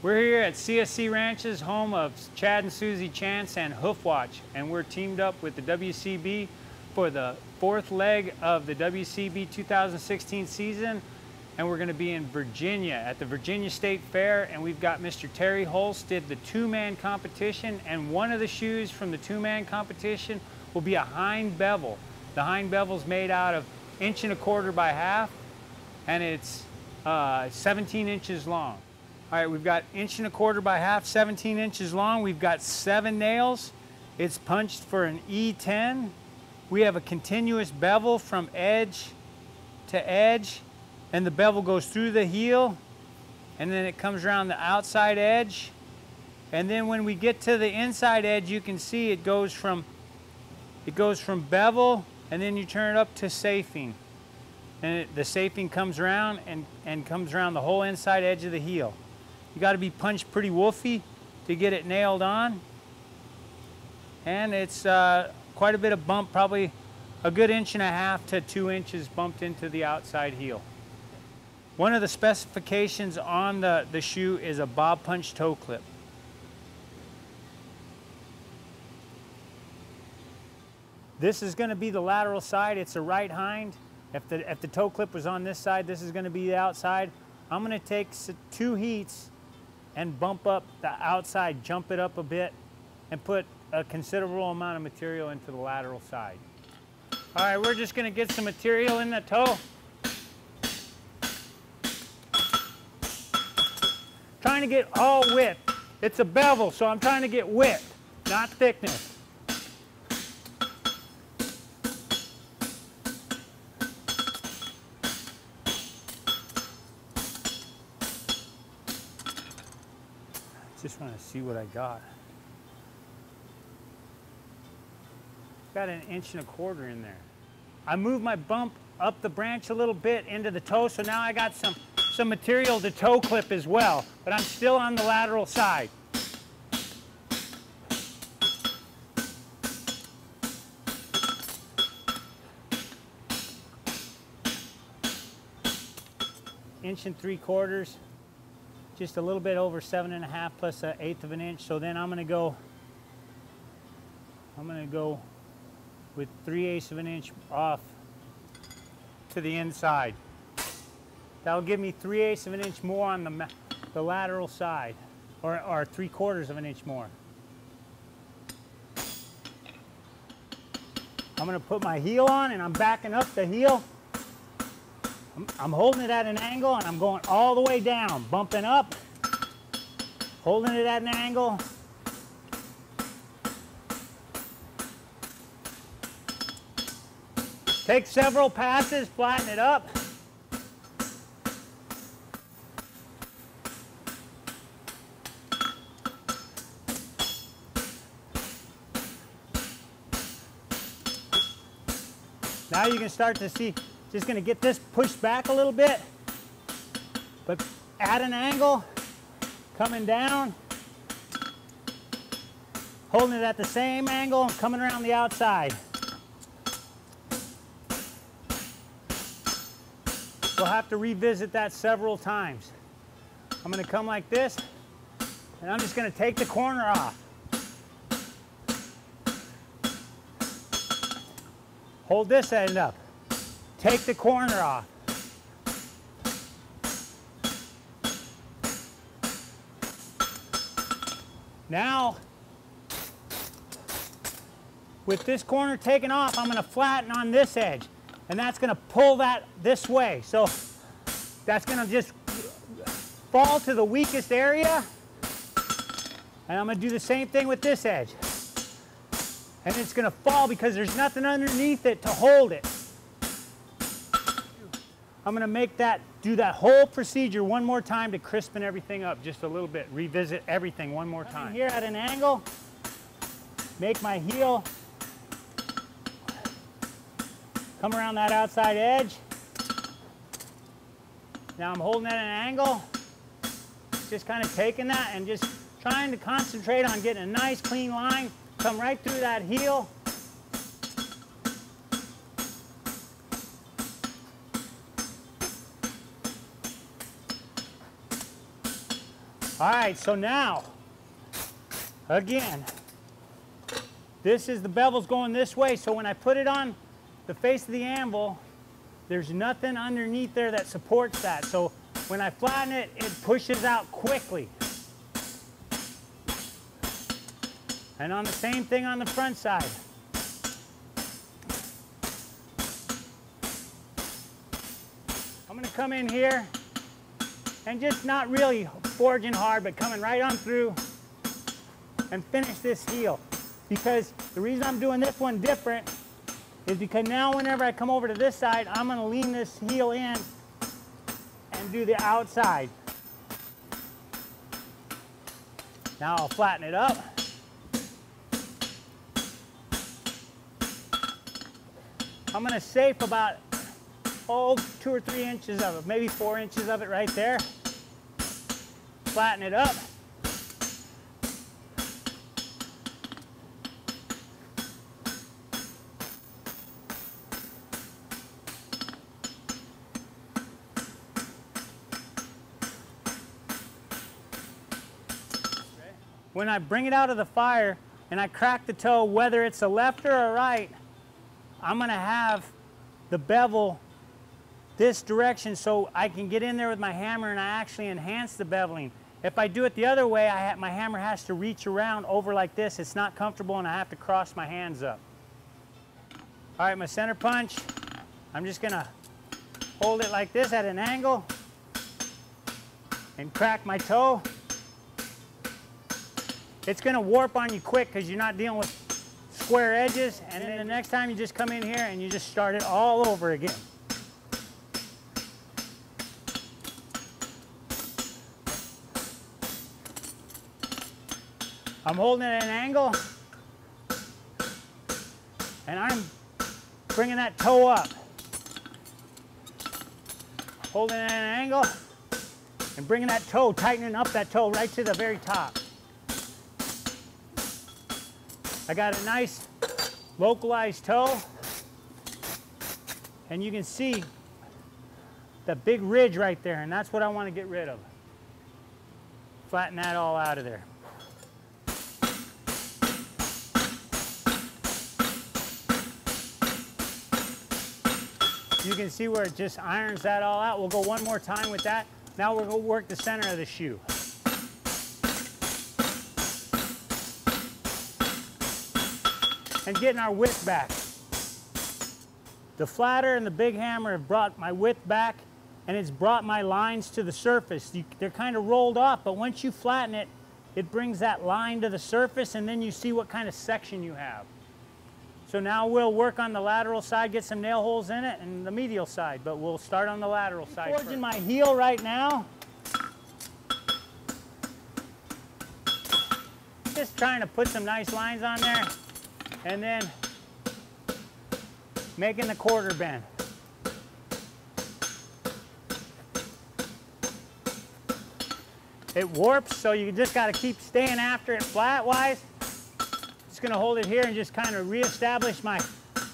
We're here at CSC Ranches, home of Chad and Susie Chance and Hoofwatch, and we're teamed up with the WCB for the fourth leg of the WCB 2016 season, and we're going to be in Virginia at the Virginia State Fair, and we've got Mr. Terry Holst did the two-man competition, and one of the shoes from the two-man competition will be a Hind Bevel. The Hind Bevel's made out of 1 1/4 by half, and it's 17 inches long. All right, we've got 1 1/4 by half, 17 inches long. We've got 7 nails. It's punched for an E10. We have a continuous bevel from edge to edge, and the bevel goes through the heel, and then it comes around the outside edge. And then when we get to the inside edge, you can see it goes from bevel, and then you turn it up to safing. And the safing comes around and comes around the whole inside edge of the heel. You got to be punched pretty woofy to get it nailed on. And it's quite a bit of bump, probably a good 1.5 to 2 inches bumped into the outside heel. One of the specifications on the shoe is a bob punch toe clip. This is going to be the lateral side. It's a right hind. If the toe clip was on this side, this is going to be the outside. I'm going to take 2 heats and bump up the outside, jump it up a bit, and put a considerable amount of material into the lateral side. All right, we're just going to get some material in the toe. Trying to get all width. It's a bevel, so I'm trying to get width, not thickness. Just want to see what I got. Got an 1 1/4 in there. I moved my bump up the branch a little bit into the toe, so now I got some material to toe clip as well, but I'm still on the lateral side. Inch and 3/4. Just a little bit over 7.5 plus 1/8 of an inch. So then I'm gonna go with 3/8 of an inch off to the inside. That'll give me 3/8 of an inch more on the lateral side, or 3/4 of an inch more. I'm gonna put my heel on, and I'm backing up the heel. I'm holding it at an angle, and I'm going all the way down, bumping up, holding it at an angle. Take several passes, flatten it up. Now you can start to see, just going to get this pushed back a little bit, but at an angle, coming down, holding it at the same angle, and coming around the outside. We'll have to revisit that several times. I'm going to come like this, and I'm just going to take the corner off. Hold this end up. Take the corner off. Now, with this corner taken off, I'm going to flatten on this edge, and that's going to pull that this way. So that's going to just fall to the weakest area, and I'm going to do the same thing with this edge. And it's going to fall because there's nothing underneath it to hold it. I'm going to do that whole procedure one more time to crispen everything up just a little bit. Revisit everything one more time. Here at an angle, make my heel come around that outside edge. Now I'm holding at an angle, just kind of taking that and just trying to concentrate on getting a nice clean line, come right through that heel. All right, so now, again, this is the bevel's going this way, so when I put it on the face of the anvil, there's nothing underneath there that supports that. So when I flatten it, it pushes out quickly. And on the same thing on the front side. I'm going to come in here and just not really forging hard, but coming right on through and finish this heel. Because the reason I'm doing this one different is because now whenever I come over to this side, I'm going to lean this heel in and do the outside. Now I'll flatten it up. I'm going to safe about 2 or 3 inches of it, maybe 4 inches of it right there. Flatten it up. When I bring it out of the fire and I crack the toe, whether it's a left or a right, I'm going to have the bevel this direction so I can get in there with my hammer and I actually enhance the beveling. If I do it the other way, my hammer has to reach around over like this. It's not comfortable and I have to cross my hands up. All right, my center punch, I'm just going to hold it like this at an angle and crack my toe. It's going to warp on you quick because you're not dealing with square edges, and then the next time you just come in here and you just start it all over again. I'm holding it at an angle and I'm bringing that toe up. Holding it at an angle and bringing that toe, tightening up that toe right to the very top. I got a nice localized toe, and you can see the big ridge right there, and that's what I want to get rid of. Flatten that all out of there. You can see where it just irons that all out. We'll go one more time with that. Now we're going to work the center of the shoe. And getting our width back. The flatter and the big hammer have brought my width back, and it's brought my lines to the surface. They're kind of rolled off, but once you flatten it, it brings that line to the surface, and then you see what kind of section you have. So now we'll work on the lateral side, get some nail holes in it, and the medial side, but we'll start on the lateral side first. Forging my heel right now. Just trying to put some nice lines on there. And then making the quarter bend. It warps, so you just got to keep staying after it flat-wise. Just going to hold it here and just kind of reestablish my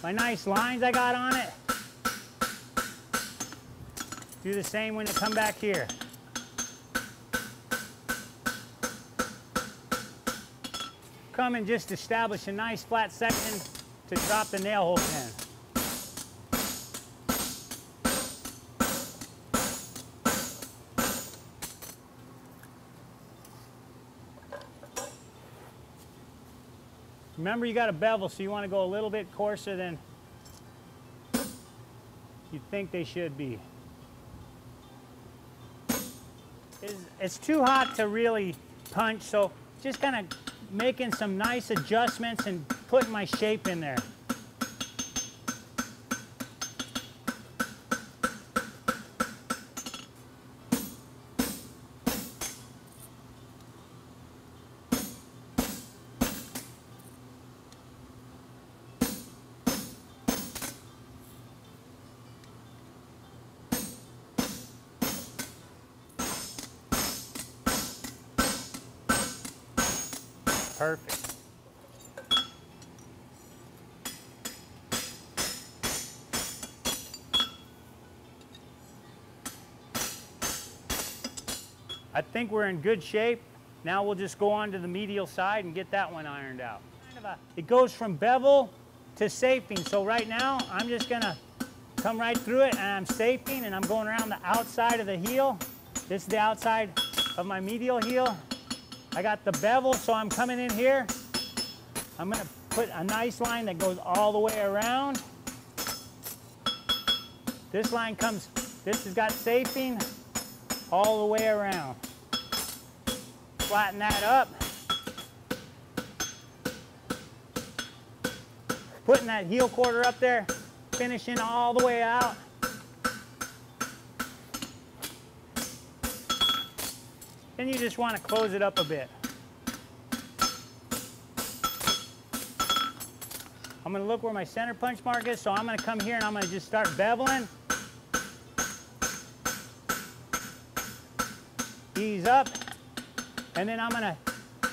nice lines I got on it. Do the same when you come back here. Come and just establish a nice flat section to drop the nail holes in. Remember, you got a bevel, so you want to go a little bit coarser than you think they should be. It's too hot to really punch, so just kind of making some nice adjustments and putting my shape in there. Perfect. I think we're in good shape. Now we'll just go on to the medial side and get that one ironed out. It goes from bevel to safing. So right now, I'm just gonna come right through it and I'm safing and I'm going around the outside of the heel. This is the outside of my medial heel. I got the bevel, so I'm coming in here. I'm gonna put a nice line that goes all the way around. This line comes, this has got safing all the way around. Flatten that up. Putting that heel quarter up there, finishing all the way out. Then you just want to close it up a bit. I'm going to look where my center punch mark is, so I'm going to come here and I'm going to just start beveling. Ease up, and then I'm going to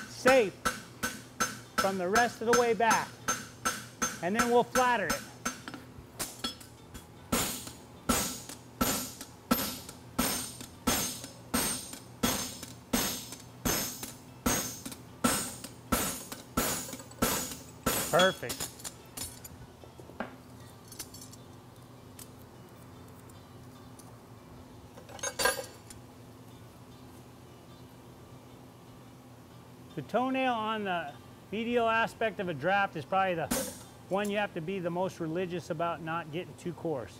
safe from the rest of the way back, and then we'll flatter it. Perfect. The toenail on the medial aspect of a draft is probably the one you have to be the most religious about not getting too coarse.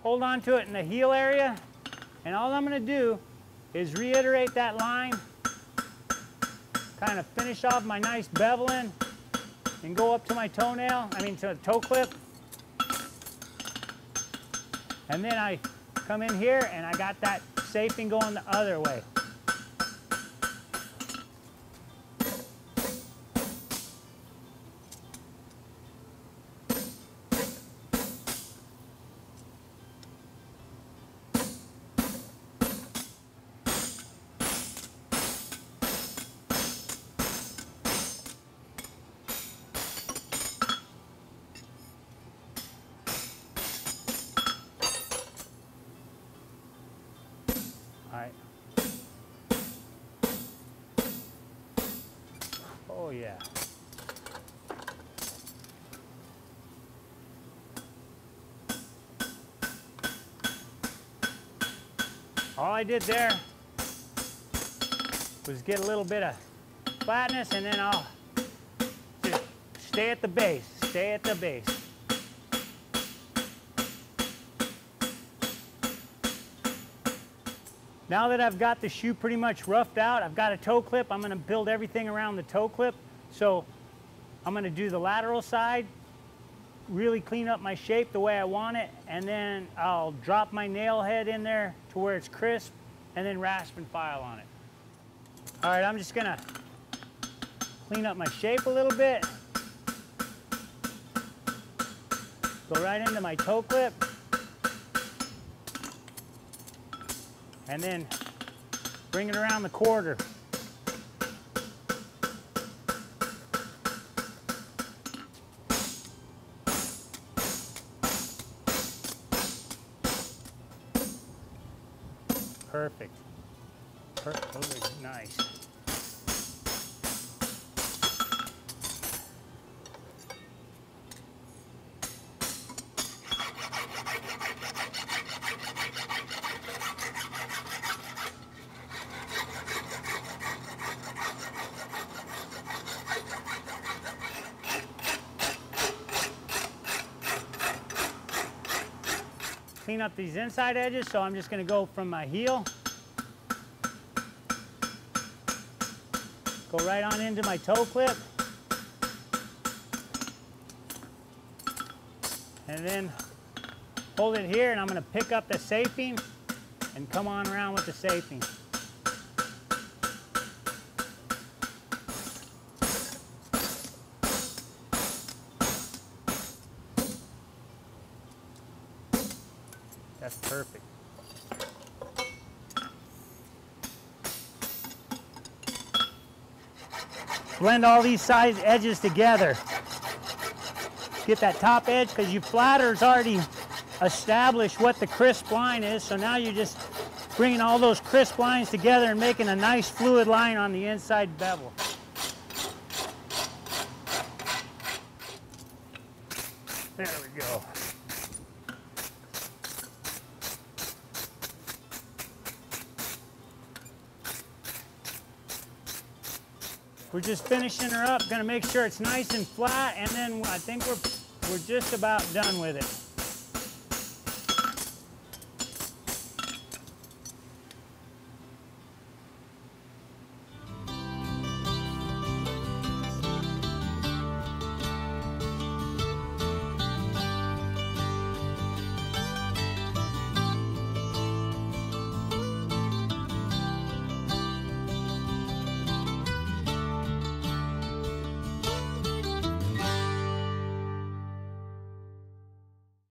Hold on to it in the heel area, and all I'm going to do is reiterate that line, kind of finish off my nice beveling, and go up to my toenail, to the toe clip. And then I come in here and I got that safing going the other way. All right. Oh yeah. All I did there was get a little bit of flatness, and then I'll just stay at the base, stay at the base. Now that I've got the shoe pretty much roughed out, I've got a toe clip. I'm going to build everything around the toe clip. So I'm going to do the lateral side, really clean up my shape the way I want it, and then I'll drop my nail head in there to where it's crisp, and then rasp and file on it. All right, I'm just going to clean up my shape a little bit. Go right into my toe clip. And then bring it around the quarter. Perfect. Those are nice. Clean up these inside edges, so I'm just going to go from my heel, go right on into my toe clip, and then hold it here, and I'm going to pick up the safing and come on around with the safing. That's perfect. Blend all these side edges together. Get that top edge, because your flatter's already establish what the crisp line is. So now you're just bringing all those crisp lines together and making a nice fluid line on the inside bevel. There we go. We're just finishing her up, gonna make sure it's nice and flat, and then I think we're just about done with it.